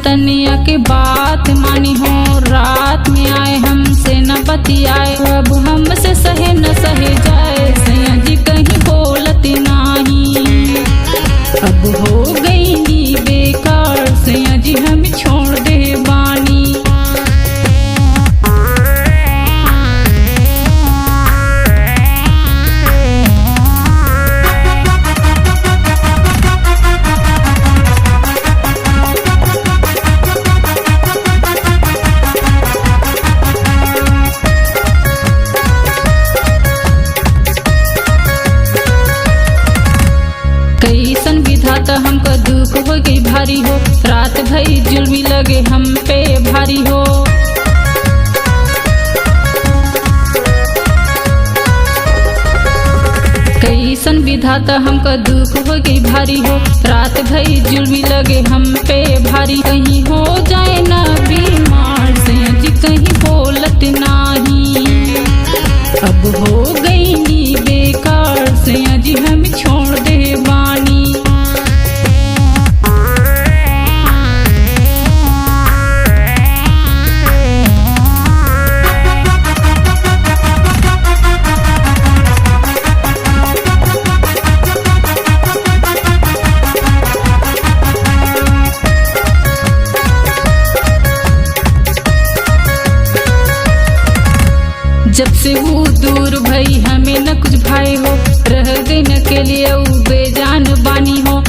तनिया के बात मानी हो, रात में आए हमसे न बतियाए। अब हमसे सहे न सहे जाए, सैया जी कहीं बोलती नहीं। अब हो गई नी बेकार, सैया जी हम छोड़ दे बानी। कैसन विधाता हमको दुख हो गई भारी हो, रात भई जुल्मी लगे हम पे भारी हो। कैसन विधाता हमको दुख हो गई भारी हो, रात भई जुल्मी लगे हम पे भारी। कहीं हो जाए ना बीमार, सैया जी कहीं बोलत नहीं। अब हो गई नी बेकार, सैया जी हम छोड़ दे बानी। जब से वो दूर भई हमें न कुछ भाई हो, रह गई न के लिए वो बेजान बानी हो।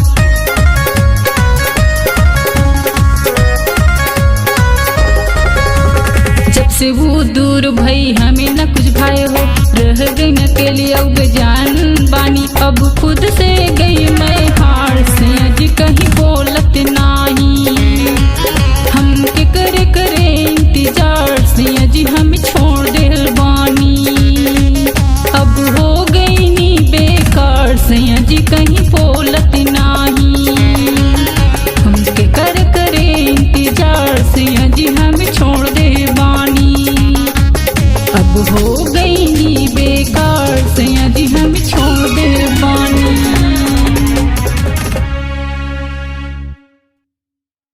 जब से वो दूर भई हमें न कुछ भाई हो, रह गई न के लिए वो बेजान बानी। अब खुद से गई मैं हार, सैया जी कहीं